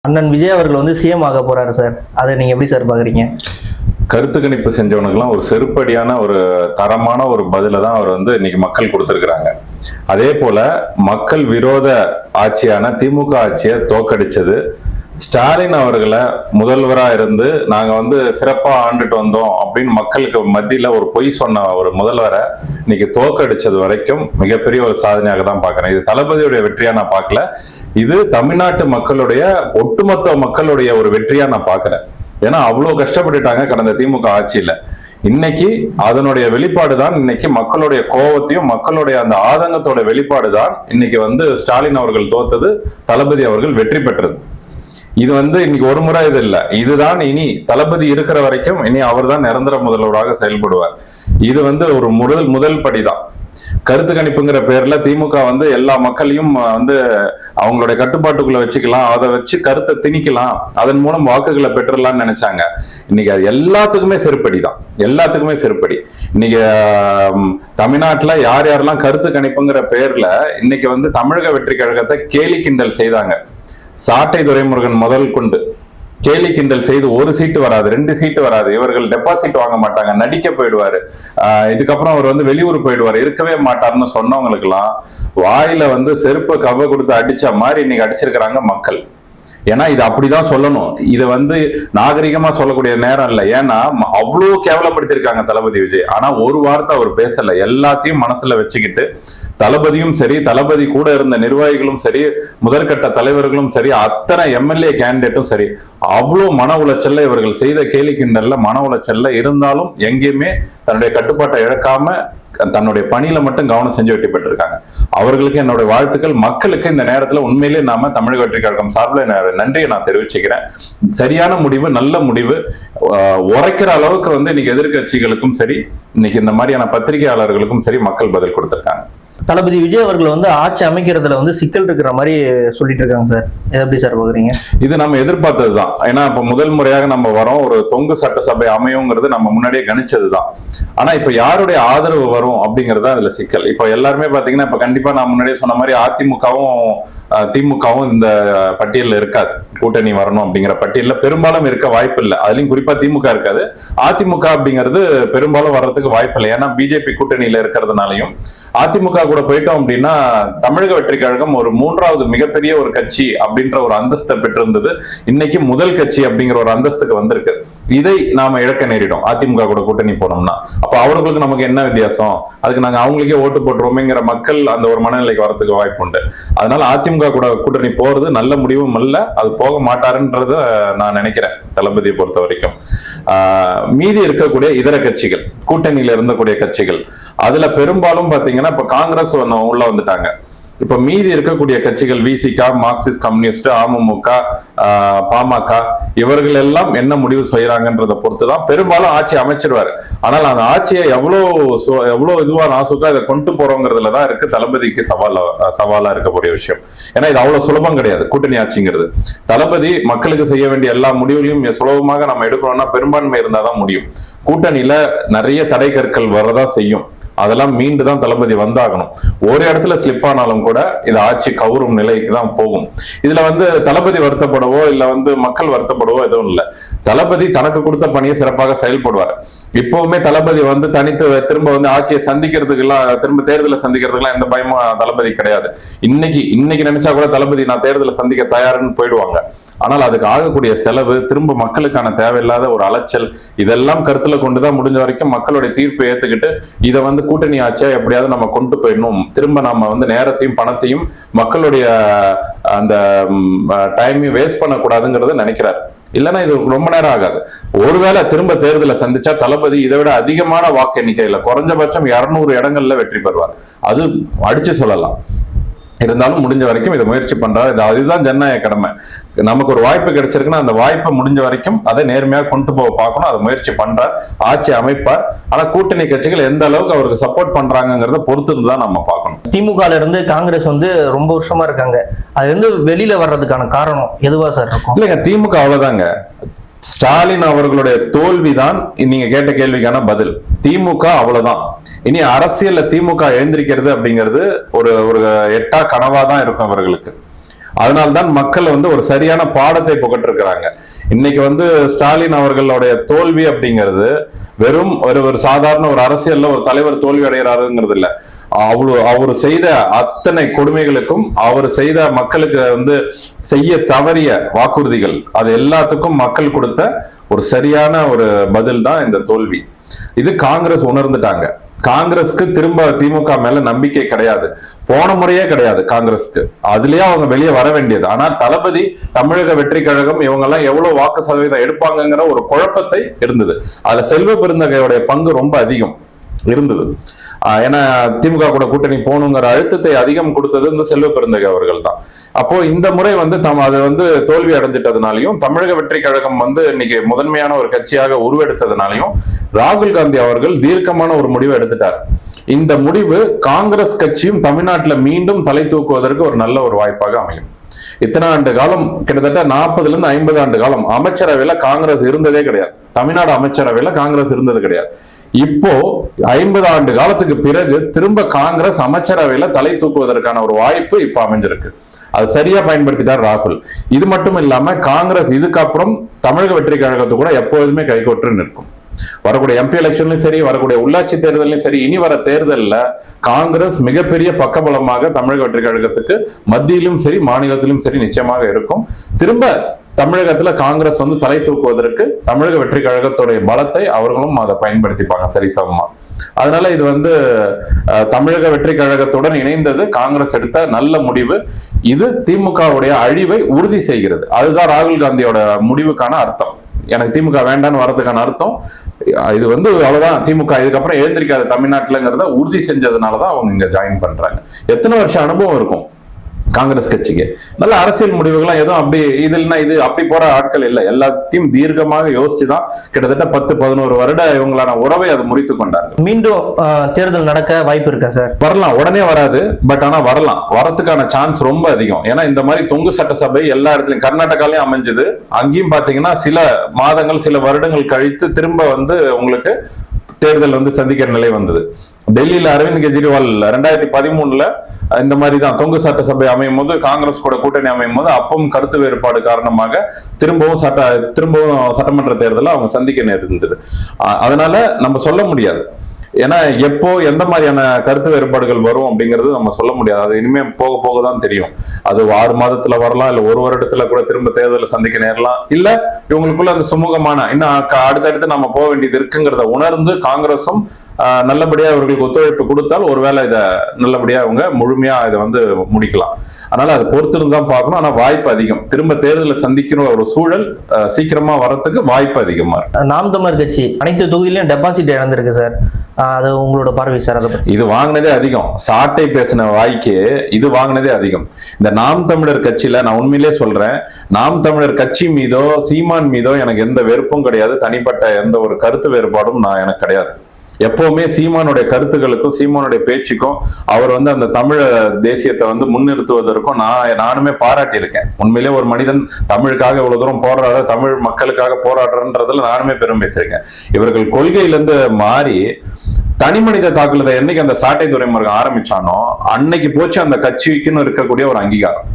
அண்ணன் விஜய் அவர்கள் வந்து சிஎம் ஆக போறாரு சார். அதை நீங்க எப்படி சார் பாக்குறீங்க? கருத்து கணிப்பு செஞ்சவனுக்குலாம் ஒரு செருப்படியான ஒரு தரமான ஒரு பதில தான் அவர் வந்து இன்னைக்கு மக்கள் கொடுத்திருக்கிறாங்க. அதே போல மக்கள் விரோத ஆட்சியான திமுக ஆட்சியை தோக்கடிச்சது ஸ்டாலின் அவர்களை முதல்வரா இருந்து நாங்க வந்து சிறப்பா ஆண்டுட்டு வந்தோம் அப்படின்னு மக்களுக்கு மத்தியில ஒரு பொய் சொன்ன ஒரு முதல்வரை இன்னைக்கு தோக்கடிச்சது வரைக்கும் மிகப்பெரிய ஒரு சாதனையாக தான் பாக்குறேன். இது தளபதியுடைய வெற்றியா நான் பார்க்கல, இது தமிழ்நாட்டு மக்களுடைய ஒட்டுமொத்த மக்களுடைய ஒரு வெற்றியா நான் பாக்குறேன். ஏன்னா அவ்வளவு கஷ்டப்பட்டுட்டாங்க கடந்த திமுக ஆட்சியில. இன்னைக்கு அதனுடைய வெளிப்பாடு தான் இன்னைக்கு மக்களுடைய கோபத்தையும் மக்களுடைய அந்த ஆதங்கத்தோட வெளிப்பாடு தான் இன்னைக்கு வந்து ஸ்டாலின் அவர்கள் தோத்தது, தளபதி அவர்கள் வெற்றி பெற்றது. இது வந்து இன்னைக்கு ஒரு முறை இது இல்லை, இதுதான் இனி தளபதி இருக்கிற வரைக்கும் இனி அவர் தான் நிரந்தர முதல்வராக செயல்படுவார். இது வந்து ஒரு முதல் படிதான். கருத்து கணிப்புங்கிற பேர்ல திமுக வந்து எல்லா மக்களையும் வந்து அவங்களுடைய கட்டுப்பாட்டுக்குள்ள வச்சுக்கலாம், அதை வச்சு கருத்தை திணிக்கலாம், அதன் மூலம் வாக்குகளை பெற்றுடலாம்னு நினைச்சாங்க. இன்னைக்கு அது எல்லாத்துக்குமே செருப்படிதான், எல்லாத்துக்குமே செருப்படி. இன்னைக்கு தமிழ்நாட்டுல யார் யாரெல்லாம் கருத்து கணிப்புங்கிற பேர்ல இன்னைக்கு வந்து தமிழக வெற்றி கழகத்தை கேலி கிண்டல் செய்தாங்க. சாட்டை துரைமுருகன் முதல் கொண்டு கேலி கிண்டல் செய்து ஒரு சீட்டு வராது, 2 சீட்டு வராது, இவர்கள் டெபாசிட் வாங்க மாட்டாங்க, நடிக்க போயிடுவாரு, இதுக்கப்புறம் அவர் வந்து வெளியூர் போயிடுவாரு, இருக்கவே மாட்டாருன்னு சொன்னவங்களுக்கு எல்லாம் வாயில வந்து செருப்பு கவ கொடுத்து அடிச்ச மாதிரி இன்னைக்கு அடிச்சிருக்கிறாங்க மக்கள். ஏன்னா இது அப்படிதான் சொல்லணும், இதை வந்து நாகரிகமா சொல்லக்கூடிய நேரம் இல்லை. ஏன்னா அவ்வளவு கேவலப்படுத்திருக்காங்க தளபதி விஜய். ஆனா ஒரு வார்த்தை அவர் பேசல, எல்லாத்தையும் மனசுல வச்சுக்கிட்டு தளபதியும் சரி, தளபதி கூட இருந்த நிர்வாகிகளும் சரி, முதற்கட்ட தலைவர்களும் சரி, அத்தனை எம்எல்ஏ கேண்டிடேட்டும் சரி, அவ்வளவு மன உளைச்சல்ல இவர்கள் செய்த கேலி கிண்டல்ல மன உளைச்சல்ல இருந்தாலும் எங்கேயுமே தன்னுடைய கட்டுப்பாட்டை இழக்காம தன்னுடைய பணியில மட்டும் கவனம் செஞ்சு வெற்றி பெற்றிருக்காங்க. அவர்களுக்கு என்னுடைய வாழ்த்துக்கள். மக்களுக்கு இந்த நேரத்துல உண்மையிலேயே நாம தமிழக வெற்றி கழகம் சார்பில் நன்றியை நான் தெரிவிச்சுக்கிறேன். சரியான முடிவு, நல்ல முடிவு. உரைக்கிற அளவுக்கு வந்து இன்னைக்கு எதிர்கட்சிகளுக்கும் சரி, இன்னைக்கு இந்த மாதிரியான பத்திரிகையாளர்களுக்கும் சரி மக்கள் பதில் கொடுத்திருக்காங்க. தளபதி விஜய் அவர்கள் வந்து ஆட்சி அமைக்கிறதுல வந்து சிக்கல் இருக்கிற மாதிரி சொல்லிட்டு இருக்காங்க சார். எப்படி சார் பாக்குறீங்க? இது நம்ம எதிர்பார்த்ததுதான். ஏன்னா இப்ப முதல் முறையாக நம்ம வரோம், ஒரு தொங்கு சட்டசபை அமையுங்கிறது நம்ம முன்னாடியே கணிச்சதுதான். ஆனா இப்ப யாருடைய ஆதரவு வரும் அப்படிங்கறது அதுல சிக்கல். இப்ப எல்லாருமே பாத்தீங்கன்னா இப்ப கண்டிப்பா நான் முன்னாடியே சொன்ன மாதிரி அதிமுகவும் திமுகவும் இந்த பட்டியலில் இருக்காது. கூட்டணி வரணும் அப்படிங்கிற பட்டியலில் பெரும்பாலும் இருக்க வாய்ப்பு இல்லை. அதுலயும் குறிப்பா திமுக இருக்காது. அதிமுக அப்படிங்கிறது பெரும்பாலும் வர்றதுக்கு வாய்ப்பு இல்லை. ஏன்னா பிஜேபி கூட்டணியில இருக்கிறதுனாலையும் அதிமுக கூட போயிட்டோம் அப்படின்னா தமிழக வெற்றி கழகம் ஒரு 3வது மிகப்பெரிய ஒரு கட்சி அப்படின்ற ஒரு அந்தஸ்தை பெற்றிருந்தது. இன்னைக்கு முதல் கட்சி அப்படிங்கிற ஒரு அந்தஸ்துக்கு வந்திருக்கு. இதை நாம இழக்க நேரிடும் அதிமுக கூட கூட்டணி போனோம்னா. அப்ப அவர்களுக்கு நமக்கு என்ன வித்தியாசம், அதுக்கு நாங்க அவங்களுக்கே ஓட்டு போட்டுருவோமேங்கிற மக்கள் அந்த ஒரு மனநிலைக்கு வரதுக்கு வாய்ப்பு உண்டு. அதனால அதிமுக கூட கூட்டணி போறது நல்ல முடிவும் அல்ல, அது போக மாட்டாருன்றத நான் நினைக்கிறேன். தளபதியை பொறுத்த வரைக்கும் மீதி இருக்கக்கூடிய இதர கட்சிகள், கூட்டணியில இருந்தக்கூடிய கட்சிகள், அதுல பெரும்பாலும் பாத்தீங்கன்னா இப்ப காங்கிரஸ் உள்ள வந்துட்டாங்க. இப்ப மீதி இருக்கக்கூடிய கட்சிகள் விசிக, மார்க்சிஸ்ட் கம்யூனிஸ்ட், அமமுக, பாமக, இவர்கள் எல்லாம் என்ன முடிவு செய்யறாங்கன்றத பொறுத்துதான் பெரும்பாலும் ஆட்சி அமைச்சிருவாரு. ஆனால் அந்த ஆட்சியை எவ்வளவு இதுவா நாசுக்கா இதை கொண்டு போறோங்கிறதுலதான் இருக்கு தளபதிக்கு சவாலா இருக்கக்கூடிய விஷயம். ஏன்னா இது அவ்வளவு சுலபம் கிடையாது கூட்டணி ஆட்சிங்கிறது. தளபதி மக்களுக்கு செய்ய வேண்டிய எல்லா முடிவுகளையும் சுலபமாக நம்ம எடுக்கணும்னா பெரும்பான்மை இருந்தாதான் முடியும். கூட்டணியில நிறைய தடை கற்கள் வரதான் செய்யும், அதெல்லாம் மீண்டு தான் தளபதி வந்தாகணும். ஒரு இடத்துல ஸ்லிப் ஆனாலும் கூட இது ஆட்சி கவுரும் நிலைக்கு தான் போகும். இதுல வந்து தளபதி வருத்தப்படவோ இல்ல வந்து மக்கள் வருத்தப்படவோ எதுவும் இல்லை. தளபதி தனக்கு கொடுத்த பணியை சிறப்பாக செயல்படுவார். இப்பவுமே தளபதி வந்து தனித்து திரும்ப வந்து ஆட்சியை சந்திக்கிறதுக்கெல்லாம், திரும்ப தேர்தலை சந்திக்கிறதுக்கெல்லாம் எந்த பயமும் தளபதி கிடையாது. இன்னைக்கு நினைச்சா கூட தளபதி நான் தேர்தலை சந்திக்க தயாருன்னு போயிடுவாங்க. ஆனால் அதுக்கு ஆகக்கூடிய செலவு, திரும்ப மக்களுக்கான தேவையில்லாத ஒரு அலைச்சல், இதெல்லாம் கருத்துல கொண்டுதான் முடிஞ்ச வரைக்கும் மக்களுடைய தீர்ப்பை ஏத்துக்கிட்டு இதை வந்து கூட்டணி ஆட்சியா எப்படியாவது நம்ம கொண்டு போயிடணும், திரும்ப நம்ம வந்து நேரத்தையும் பணத்தையும் மக்களுடைய அந்த டைமையும் வேஸ்ட் பண்ணக்கூடாதுங்கிறத நினைக்கிறார். இல்லைன்னா இது ரொம்ப நேரம் ஆகாது. ஒருவேளை திரும்ப தேர்தலை சந்திச்சா தளபதி இதை விட அதிகமான வாக்கு எண்ணிக்கையில குறைஞ்சபட்சம் 200 இடங்கள்ல வெற்றி பெறுவார். அது அடிச்சு சொல்லலாம். இருந்தாலும் முடிஞ்ச வரைக்கும் இதை முயற்சி பண்றாரு. அதுதான் ஜனநாயக கடமை. நமக்கு ஒரு வாய்ப்பு கிடைச்சிருக்குன்னா அந்த வாய்ப்பை முடிஞ்ச வரைக்கும் அதை நேர்மையாக கொண்டு போக பார்க்கணும். அதை முயற்சி பண்றார், ஆட்சி அமைப்பார். ஆனா கூட்டணி கட்சிகள் எந்த அளவுக்கு அவருக்கு சப்போர்ட் பண்றாங்கிறத பொறுத்து தான் நம்ம பார்க்கணும். திமுக இருந்து காங்கிரஸ் வந்து ரொம்ப வருஷமா இருக்காங்க, அது வந்து வெளியில வர்றதுக்கான காரணம் எதுவா சார் இருக்கும்? இல்லைங்க, திமுக அவ்வளவுதாங்க. ஸ்டாலின் அவர்களுடைய தோல்விதான் நீங்க கேட்ட கேள்விக்கான பதில். திமுக அவ்வளவுதான். இனி அரசியல்ல திமுக எழுந்திருக்கிறது அப்படிங்கிறது ஒரு எட்டா கனவா தான் இருக்கும் அவர்களுக்கு. அதனால்தான் மக்கள் வந்து ஒரு சரியான பாடத்தை புகட்டிருக்கிறாங்க. இன்னைக்கு வந்து ஸ்டாலின் அவர்களுடைய தோல்வி அப்படிங்கிறது வெறும் ஒரு சாதாரண ஒரு அரசியல்ல ஒரு தலைவர் தோல்வி அடைகிறாருங்கிறது இல்ல. அவர் செய்த அத்தனை கொடுமைகளுக்கும், அவர் செய்த மக்களுக்கு வந்து செய்ய தவறிய வாக்குறுதிகள், அது எல்லாத்துக்கும் மக்கள் கொடுத்த ஒரு சரியான ஒரு பதில் தான் இந்த தோல்வி. இது காங்கிரஸ் உணர்ந்துட்டாங்க. காங்கிரஸ்க்கு திரும்ப திமுக மேல நம்பிக்கை கிடையாது, போன முறையே கிடையாது காங்கிரஸ்க்கு. அதுலயே அவங்க வெளியே வர வேண்டியது. ஆனால் தளபதி, தமிழக வெற்றி கழகம் இவங்க எல்லாம் எவ்வளவு வாக்கு சதவீதம் எடுப்பாங்கிற ஒரு குழப்பத்தை இருந்தது. அதுல செல்வ பெருந்தகையோடைய பங்கு ரொம்ப அதிகம் இருந்தது. ஏன்னா திமுக கூட கூட்டணி போகணுங்கிற அழுத்தத்தை அதிகம் கொடுத்தது இந்த செல்வ பெருந்தகை அவர்கள் தான். அப்போ இந்த முறை வந்து அது வந்து தோல்வி அடைஞ்சிட்டதுனாலையும், தமிழக வெற்றி கழகம் வந்து இன்னைக்கு முதன்மையான ஒரு கட்சியாக உருவெடுத்ததுனாலையும் ராகுல் காந்தி அவர்கள் தீர்க்கமான ஒரு முடிவை எடுத்துட்டார். இந்த முடிவு காங்கிரஸ் கட்சியும் தமிழ்நாட்டில் மீண்டும் தலை தூக்குவதற்கு ஒரு நல்ல ஒரு வாய்ப்பாக அமையும். இத்தனை ஆண்டு காலம், கிட்டத்தட்ட 40 இருந்து 50 ஆண்டு காலம் அமைச்சரவையில காங்கிரஸ் இருந்ததே கிடையாது. தமிழ்நாடு அமைச்சரவையில காங்கிரஸ் இருந்தது கிடையாது. இப்போ 50 ஆண்டு காலத்துக்கு பிறகு திரும்ப காங்கிரஸ் அமைச்சரவையில தலை தூக்குவதற்கான ஒரு வாய்ப்பு இப்ப அமைஞ்சிருக்கு. அது சரியா பயன்படுத்திட்டார் ராகுல். இது மட்டும் இல்லாம காங்கிரஸ் இதுக்கப்புறம் தமிழக வெற்றி கழகத்து கூட எப்போதுமே கைகொற்று நிற்கும். வரக்கூடிய எம்பி எலெக்ஷன்லயும் சரி, வரக்கூடிய உள்ளாட்சி தேர்தலையும் சரி, இனி வர தேர்தலில் காங்கிரஸ் மிகப்பெரிய பக்கபலமாக தமிழக வெற்றி கழகத்துக்கு மத்தியிலும் சரி மாநிலத்திலும் சரி நிச்சயமாக இருக்கும். திரும்ப தமிழகத்துல காங்கிரஸ் வந்து தலை தூக்குவதற்கு தமிழக வெற்றி கழகத்துடைய பலத்தை அவர்களும் அதை பயன்படுத்திப்பாங்க சரிசமமா. அதனால இது வந்து தமிழக வெற்றி கழகத்துடன் இணைந்தது காங்கிரஸ் எடுத்த நல்ல முடிவு. இது திமுகவுடைய அழிவை உறுதி செய்கிறது. அதுதான் ராகுல் காந்தியோட முடிவுக்கான அர்த்தம். எனக்கு திமுக வேண்டான்னு வரதுக்கான அர்த்தம் இது வந்து அவ்வளவுதான். திமுக இதுக்கப்புறம் எழுந்திருக்காது தமிழ்நாட்டுலங்கிறத உறுதி செஞ்சதுனாலதான் அவங்க இங்க ஜாயின் பண்றாங்க. எத்தனை வருஷம் அனுபவம் இருக்கும் காங்கிரஸ் கட்சிக்கு. நல்ல அரசியல் முடிவுகள்லாம் எதுவும் அப்படி இதுனா இது அப்படி போற ஆட்கள் இல்லை. எல்லாத்தையும் தீர்க்கமாக யோசிச்சுதான் கிட்டத்தட்ட 10-11 வருட இவங்களான உறவை அதை முறித்து கொண்டார்கள். மீண்டும் தேர்தல் நடக்க வாய்ப்பு இருக்கா சார்? வரலாம், உடனே வராது, பட் ஆனா வரலாம். வரதுக்கான சான்ஸ் ரொம்ப அதிகம். ஏன்னா இந்த மாதிரி தொங்கு சட்டசபை எல்லா இடத்துலயும் கர்நாடகாலையும் அமைஞ்சது. அங்கேயும் பாத்தீங்கன்னா சில மாதங்கள் சில வருடங்கள் கழித்து திரும்ப வந்து உங்களுக்கு தேர்தல் வந்து சந்திக்கிற நிலை வந்தது. டெல்லியில அரவிந்த் கெஜ்ரிவால் 2013 இந்த மாதிரி தான் தொங்கு சட்டசபை அமையும் போது, காங்கிரஸ் கூட கூட்டணி அமையும் போது அப்பவும் கருத்து வேறுபாடு காரணமாக திரும்பவும் சட்டமன்ற தேர்தலை அவங்க சந்திக்க நேர்ந்தது. அதனால நம்ம சொல்ல முடியாது. ஏன்னா எப்போ எந்த மாதிரியான கருத்து வேறுபாடுகள் வரும் அப்படிங்கிறது நம்ம சொல்ல முடியாது. அது இனிமே போக போக தான் தெரியும். அது 6 மாதத்துல வரலாம், இல்ல 1 வருடத்துல கூட திரும்ப தேர்தலை சந்திக்க நேரலாம், இல்ல இவங்களுக்குள்ள அந்த சுமூகமான இன்னும் அடுத்தடுத்து நம்ம போக வேண்டியது இருக்குங்கிறத உணர்ந்து காங்கிரஸும் நல்லபடியா அவர்களுக்கு ஒத்துழைப்பு கொடுத்தால் ஒருவேளை இதை நல்லபடியா அவங்க முழுமையா இதை வந்து முடிக்கலாம். அதனால அதை பொறுத்திருந்து தான் பார்க்கணும். ஆனா வாய்ப்பு அதிகம். திரும்ப தேர்தலை சந்திக்கிற ஒரு சூழல் சீக்கிரமா வரத்துக்கு வாய்ப்பு அதிகமா இருக்கு. நாம் தமிழர் கட்சி அனைத்து தொகுதியிலும் டெபாசிட் இழந்திருக்கு சார். அது உங்களோட பார்வை சார்? அதை பத்தி இது வாங்கினதே அதிகம். சாட்டை பேசின வாய்க்கு இது வாங்கினதே அதிகம். இந்த நாம் தமிழர் கட்சியில நான் உண்மையிலே சொல்றேன், நாம் தமிழர் கட்சி மீதோ சீமான் மீதோ எனக்கு எந்த வெறுப்பும் கிடையாது. தனிப்பட்ட எந்த ஒரு கருத்து வேறுபாடும் எனக்கு கிடையாது. எப்பவுமே சீமானுடைய கருத்துக்களுக்கும் சீமானுடைய பேச்சுக்கும் அவர் வந்து அந்த தமிழ் தேசியத்தை வந்து முன்னிறுத்துவதற்கும் நானுமே பாராட்டி இருக்கேன். உண்மையிலே ஒரு மனிதன் தமிழுக்காக இவ்வளவு தூரம் போராடுற, தமிழ் மக்களுக்காக போராடுறன்றதுல நானுமே பெரும் பேசியிருக்கேன். இவர்கள் கொள்கையிலிருந்து மாறி தனி மனித தாக்குதலை என்னைக்கு அந்த சாட்டை துறைமுருகன் ஆரம்பிச்சானோ அன்னைக்கு போச்சு அந்த கட்சிக்குன்னு இருக்கக்கூடிய ஒரு அங்கீகாரம்.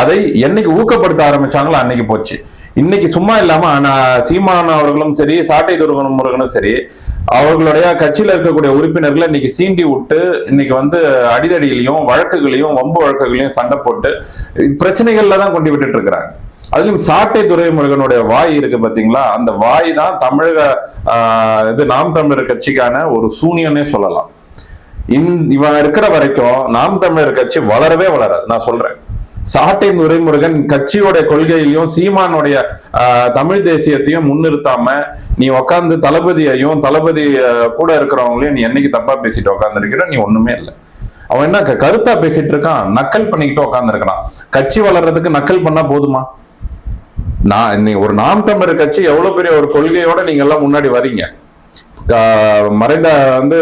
அதை என்னைக்கு ஊக்கப்படுத்த ஆரம்பிச்சாங்களோ அன்னைக்கு போச்சு. இன்னைக்கு சும்மா இல்லாம சீமான் அவர்களும் சரி, சாட்டை துறைமுருகனும் சரி, அவர்களுடைய கட்சியில இருக்கக்கூடிய உறுப்பினர்களை இன்னைக்கு சீண்டி விட்டு இன்னைக்கு வந்து அடிதடியிலையும் வழக்குகளையும் வம்பு வழக்குகளையும் சண்டை போட்டு பிரச்சனைகள்ல தான் கொண்டு விட்டுட்டு இருக்கிறாங்க. அதுலயும் சாட்டை துரைமுருகனுடைய வாய் இருக்கு பாத்தீங்களா, அந்த வாய் தான் தமிழக நாம் தமிழர் கட்சிக்கான ஒரு சூனியனே சொல்லலாம். இவன் இருக்கிற வரைக்கும் நாம் தமிழர் கட்சி வளரவே வளராது. நான் சொல்றேன், சாட்டை துரைமுருகன் கட்சியோட கொள்கையிலையும் சீமானுடைய தமிழ் தேசியத்தையும் முன்னிறுத்தாம நீ உட்காந்து தளபதியையும் தளபதி கூட இருக்கிறவங்களையும் நீ என்னைக்கு தப்பா பேசிட்டு உட்காந்துருக்கிற, நீ ஒண்ணுமே இல்லை. அவன் என்ன கருத்தா பேசிட்டு இருக்கான், நக்கல் பண்ணிக்கிட்டு உட்கார்ந்து இருக்கான். கட்சி வளர்றதுக்கு நக்கல் பண்ணா போதுமா? ஒரு நாம் தமிழர் கட்சி எவ்வளவு பெரிய ஒரு கொள்கையோட நீங்க எல்லாம் முன்னாடி வரீங்க. மறைந்த வந்து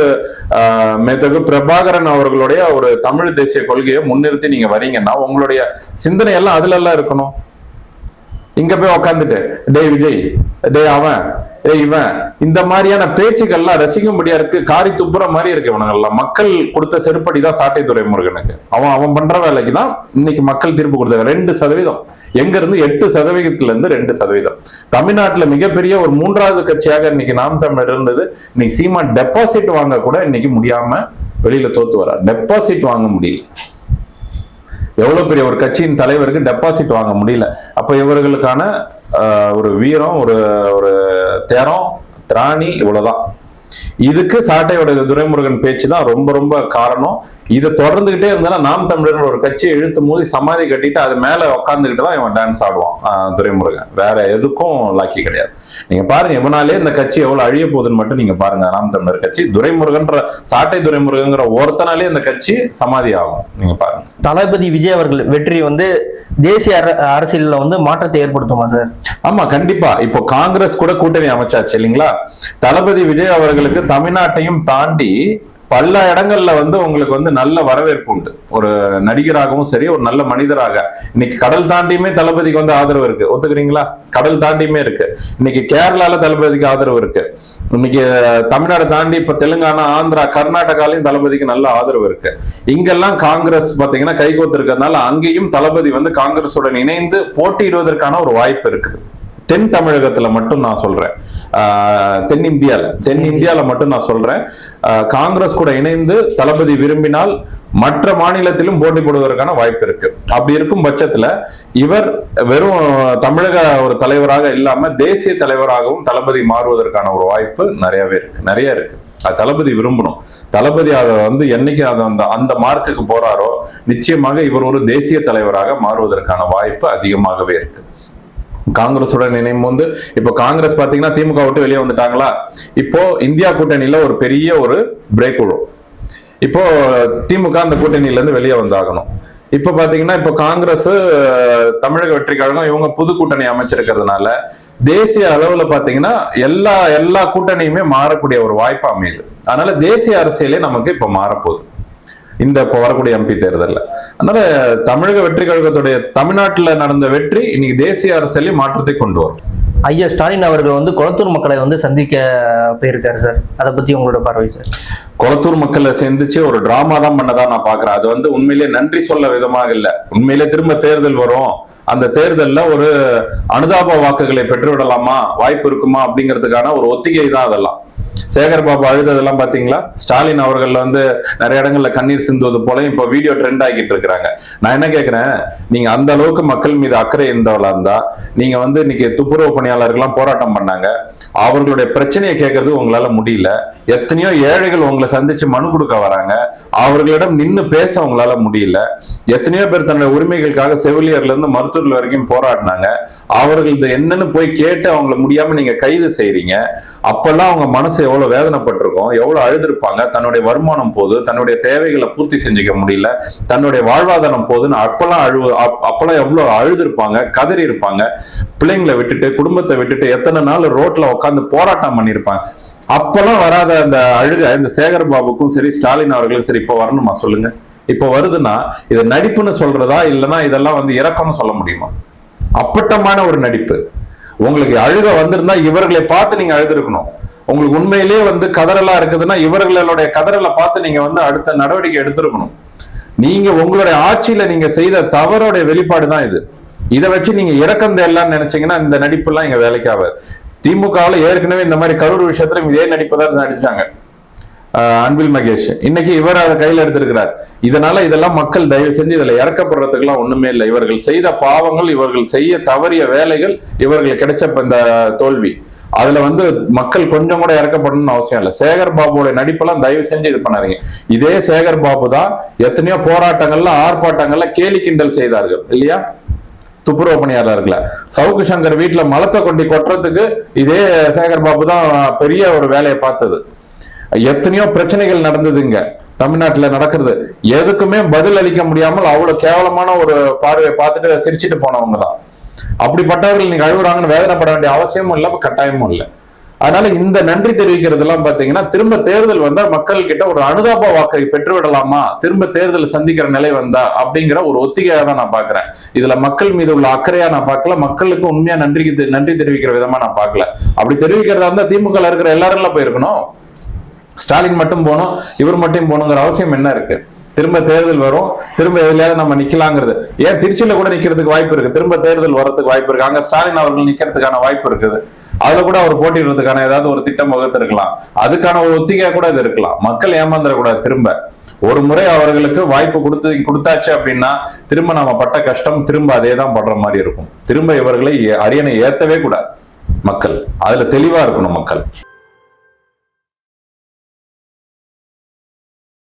மேதகு பிரபாகரன் அவர்களுடைய ஒரு தமிழ் தேசிய கொள்கையை முன்னிறுத்தி நீங்க வரீங்கன்னா உங்களுடைய சிந்தனை எல்லாம் அதுல எல்லாம் இருக்கணும். இங்க போய் உக்காந்துட்டு டே விஜய், டே அவன், இவன் இந்த மாதிரியான பேச்சுக்கள்லாம் ரசிக்கும்படியா இருக்கு, காரி துப்புற மாதிரி இருக்கு. இவனுங்கெல்லாம் மக்கள் கொடுத்த செருப்படிதான் சாட்டை துரைமுருகனுக்கு. அவன் பண்ற வேலைக்கு தான் இன்னைக்கு மக்கள் தீர்ப்பு கொடுத்தாங்க. 2% எங்க இருந்து 8% இருந்து 2%. தமிழ்நாட்டுல மிகப்பெரிய ஒரு 3வது கட்சியாக இன்னைக்கு நாம் தமிழர் இருந்தது. இன்னைக்கு சீமான் டெபாசிட் வாங்க கூட இன்னைக்கு முடியாம வெளியில தோத்து வர, டெபாசிட் வாங்க முடியல. எவ்வளவு பெரிய ஒரு கட்சியின் தலைவருக்கு டெபாசிட் வாங்க முடியல. அப்ப இவர்களுக்கான ஒரு வீரம், ஒரு தேரம், திராணி இவ்வளவுதான். இதுக்கு சாட்டையோட துரைமுருகன் பேச்சு தான் ரொம்ப ரொம்ப காரணம். இதை தொடர்ந்துகிட்டே இருந்தா நாம் தமிழர் ஒரு கட்சியை இழுத்து மூதி சமாதி கட்டிட்டு அது மேல உட்காந்துக்கிட்டு தான் இவன் டான்ஸ் ஆடுவான் துரைமுருகன். வேற எதுக்கும் லாக்கி கிடையாது. நீங்க பாருங்க, இவனாலே இந்த கட்சி எவ்வளவு அழிய போகுதுன்னு மட்டும் நீங்க பாருங்க. நாம் தமிழர் கட்சி துரைமுருகன்ற சாட்டை துரைமுருகங்கிற ஒருத்தனாலே இந்த கட்சி சமாதி ஆகும். நீங்க பாருங்க. தளபதி விஜய் அவர்கள் வெற்றி தேசிய அரசியல்ல மாற்றத்தை ஏற்படுத்துமா சார்? ஆமா, கண்டிப்பா. இப்போ காங்கிரஸ் கூட கூட்டணி அமைச்சாச்சு இல்லைங்களா? தளபதி விஜய் அவர்களுக்கு தமிழ்நாட்டையும் தாண்டி பல இடங்கள்ல உங்களுக்கு நல்ல வரவேற்பு உண்டு. ஒரு நடிகராகவும் சரி, ஒரு நல்ல மனிதராக. இன்னைக்கு கடல் தாண்டியுமே தளபதிக்கு ஆதரவு இருக்கு. ஒத்துக்கிறீங்களா? கடல் தாண்டியுமே இருக்கு. இன்னைக்கு கேரளால தளபதிக்கு ஆதரவு இருக்கு. இன்னைக்கு தமிழ்நாடு தாண்டி இப்ப தெலுங்கானா, ஆந்திரா, கர்நாடகாலையும் தளபதிக்கு நல்ல ஆதரவு இருக்கு. இங்கெல்லாம் காங்கிரஸ் பாத்தீங்கன்னா கைகோத்து இருக்கிறதுனால அங்கேயும் தளபதி காங்கிரசுடன் இணைந்து போட்டியிடுவதற்கான ஒரு வாய்ப்பு இருக்குது. தென் தமிழகத்துல மட்டும் நான் சொல்றேன், தென்னிந்தியால மட்டும் நான் சொல்றேன், காங்கிரஸ் கூட இணைந்து தளபதி விரும்பினால் மற்ற மாநிலத்திலும் போட்டி போடுவதற்கான வாய்ப்பு இருக்கு. அப்படி இருக்கும் பட்சத்துல இவர் வெறும் தமிழக ஒரு தலைவராக இல்லாம தேசிய தலைவராகவும் தளபதி மாறுவதற்கான ஒரு வாய்ப்பு நிறைய இருக்கு. அது தளபதி விரும்பணும். தளபதி அதை என்னைக்கு அந்த மார்க்குக்கு போறாரோ நிச்சயமாக இவர் ஒரு தேசிய தலைவராக மாறுவதற்கான வாய்ப்பு அதிகமாகவே இருக்கு. காங்கிரசுடன் இணையும் இப்போ காங்கிரஸ் பாத்தீங்கன்னா திமுக விட்டு வெளியே வந்துட்டாங்களா? இப்போ இந்தியா கூட்டணியில ஒரு பெரிய ஒரு பிரேக் விழும். இப்போ திமுக அந்த கூட்டணியில இருந்து வெளியே வந்தாகணும். இப்ப பாத்தீங்கன்னா இப்போ காங்கிரஸ், தமிழக வெற்றி கழகம் இவங்க புது கூட்டணி அமைச்சிருக்கிறதுனால தேசிய அளவுல பாத்தீங்கன்னா எல்லா கூட்டணியுமே மாறக்கூடிய ஒரு வாய்ப்பு அமையுது. அதனால தேசிய அரசியலே நமக்கு இப்ப மாறப்போகுது இந்த வரக்கூடிய எம்பி தேர்தலில். அதனால தமிழக வெற்றி கழகத்துடைய தமிழ்நாட்டில் நடந்த வெற்றி இன்னைக்கு தேசிய அரசியலில் மாற்றத்தை கொண்டு வரும். ஐயா ஸ்டாலின் அவர்கள் கொளத்தூர் மக்களை சந்திக்க போயிருக்காரு சார். அதை பத்தி உங்களோட பார்வை சார்? கொளத்தூர் மக்களை சந்திச்சு ஒரு டிராமா தான் பண்ணதான் நான் பாக்குறேன். அது உண்மையிலேயே நன்றி சொல்ல விதமாக இல்ல. உண்மையிலே திரும்ப தேர்தல் வரும், அந்த தேர்தல்ல ஒரு அனுதாப வாக்குகளை பெற்றுவிடலாமா, வாய்ப்பு இருக்குமா அப்படிங்கிறதுக்கான ஒரு ஒத்திகை தான் அதெல்லாம். சேகர் பாபு அழுததெல்லாம் பாத்தீங்களா? ஸ்டாலின் அவர்கள் நிறைய இடங்கள்ல கண்ணீர் சிந்துவது போல இப்ப வீடியோ ட்ரெண்ட் ஆகிட்டு இருக்கிறாங்க. நான் என்ன கேட்கிறேன், நீங்க அந்த அளவுக்கு மக்கள் மீது அக்கறை இருந்தவளா இருந்தா நீங்க இன்னைக்கு துப்புரவு பணியாளர்கள்லாம் போராட்டம் பண்ணாங்க, அவர்களுடைய பிரச்சனையை கேட்கறது உங்களால முடியல. எத்தனையோ ஏழைகள் உங்களை சந்திச்சு மனு கொடுக்க வராங்க, அவர்களிடம் நின்று பேச உங்களால முடியல. எத்தனையோ பேர் தன்னுடைய உரிமைகளுக்காக செவிலியர்ல இருந்து மருத்துவர்கள் வரைக்கும் போராடினாங்க, அவர்களது என்னன்னு போய் கேட்டு அவங்கள முடியாம நீங்க கைது செய்றீங்க. அப்பெல்லாம் அவங்க மனசு எவ்வளவு வேதனைப்பட்டிருக்கும், எவ்வளவு அழுதுருப்பாங்க. தன்னுடைய வருமானம் போது, தன்னுடைய தேவைகளை பூர்த்தி செஞ்சுக்க முடியல, தன்னுடைய வாழ்வாதாரம் போதுன்னு அப்பெல்லாம் எவ்வளவு அழுதுருப்பாங்க, கதறி இருப்பாங்க. பிள்ளைங்களை விட்டுட்டு, குடும்பத்தை விட்டுட்டு எத்தனை நாள் ரோட்ல உட்காந்து போராட்டம் பண்ணிருப்பாங்க. அப்பெல்லாம் வராத அந்த அழுக இந்த சேகர் பாபுக்கும் சரி, ஸ்டாலின் அவர்களும் சரி இப்ப வரணுமா சொல்லுங்க? இப்ப வருதுன்னா இது நடிப்புன்னு சொல்றதா, இல்லைன்னா இதெல்லாம் இறக்கம்னு சொல்ல முடியுமா? அப்பட்டமான ஒரு நடிப்பு. உங்களுக்கு அழுக வந்திருந்தா இவர்களை பார்த்து நீங்க அழுதுருக்கணும். உங்களுக்கு உண்மையிலேயே கதறலா இருக்குதுன்னா இவர்களுடைய கதறலை பார்த்து நீங்க அடுத்த நடவடிக்கை எடுத்திருக்கணும். நீங்க உங்களுடைய ஆட்சியில நீங்க செய்த தவறுடைய வெளிப்பாடு தான் இது. இதை வச்சு நீங்க இறக்கம் தேடலாம்னு நினைச்சீங்கன்னா இந்த நடிப்பு எல்லாம் இங்க வேலைக்காக. திமுகவில் ஏற்கனவே இந்த மாதிரி கரூர் விஷயத்துல இதே நடிப்பு தான் நடிச்சாங்க. அன்பில் மகேஷ் இன்னைக்கு இவர் அதை கையில எடுத்திருக்கிறார். இதனால இதெல்லாம் மக்கள் தயவு செஞ்சு இதுல இறக்கப்படுறதுக்கு எல்லாம் ஒண்ணுமே இல்லை. இவர்கள் செய்த பாவங்கள், இவர்கள் செய்ய தவறிய வேலைகள், இவர்கள் கிடைச்ச இந்த தோல்வி, அதுல மக்கள் கொஞ்சம் கூட இறக்கப்படணும்னு அவசியம் இல்லை. சேகர் பாபுவோட நடிப்பெல்லாம் தயவு செஞ்சு இது பண்ணாதீங்க. இதே சேகர் பாபு தான் எத்தனையோ போராட்டங்கள்ல, ஆர்ப்பாட்டங்கள்ல கேலி கிண்டல் செய்தார்கள் இல்லையா? துப்புரவு பணியாளர்களை சவுக்கு சங்கர் வீட்டுல மலத்தை கொண்டு கொட்டுறதுக்கு இதே சேகர் பாபு தான் பெரிய ஒரு வேலையை பார்த்தது. எத்தனையோ பிரச்சனைகள் நடந்ததுங்க தமிழ்நாட்டுல நடக்கிறது. எதுக்குமே பதில் அளிக்க முடியாமல் அவ்வளவு கேவலமான ஒரு பார்வையை பார்த்துட்டு சிரிச்சுட்டு போனவங்க தான். அப்படிப்பட்டவர்கள் நீங்க அழுகுறாங்கன்னு வேதனைப்பட வேண்டிய அவசியமும் இல்லை, கட்டாயமும் இல்லை. அதனால இந்த நன்றி தெரிவிக்கிறது எல்லாம் பாத்தீங்கன்னா திரும்ப தேர்தல் வந்தா மக்கள் கிட்ட ஒரு அனுதாப வாக்கை பெற்றுவிடலாமா, திரும்ப தேர்தல் சந்திக்கிற நிலை வந்தா அப்படிங்கிற ஒரு ஒத்திகையா தான் நான் பாக்குறேன். இதுல மக்கள் மீது உள்ள அக்கறையா நான் பார்க்கல, மக்களுக்கு உண்மையா நன்றி தெரிவிக்கிற விதமா நான் பார்க்கல. அப்படி தெரிவிக்கிறதா இருந்தா திமுக இருக்கிற எல்லாரும் போயிருக்கணும். ஸ்டாலின் மட்டும் போகணும், இவர் மட்டும் போகணுங்கிற அவசியம் என்ன இருக்கு? திரும்ப தேர்தல் வரும், திரும்ப எதுலையாவது நம்ம நிக்கலாங்கிறது. ஏன் திருச்சியில கூட நிக்கிறதுக்கு வாய்ப்பு இருக்கு, திரும்ப தேர்தல் வர்றதுக்கு வாய்ப்பு இருக்கு. அங்க ஸ்டாலின் அவர்கள் நிக்கிறதுக்கான வாய்ப்பு இருக்குது. அதுல கூட அவர் போட்டிடுறதுக்கான ஏதாவது ஒரு திட்டம் வகுத்து இருக்கலாம். அதுக்கான ஒரு ஒத்திகை கூட இது இருக்கலாம். மக்கள் ஏமாந்துடக்கூடாது. திரும்ப ஒரு முறை அவர்களுக்கு வாய்ப்பு கொடுத்தாச்சு அப்படின்னா திரும்ப நம்ம பட்ட கஷ்டம் திரும்ப அதே தான் படுற மாதிரி இருக்கும். திரும்ப இவர்களை அரியணை ஏத்தவே கூடாது மக்கள். அதுல தெளிவா இருக்கணும் மக்கள்.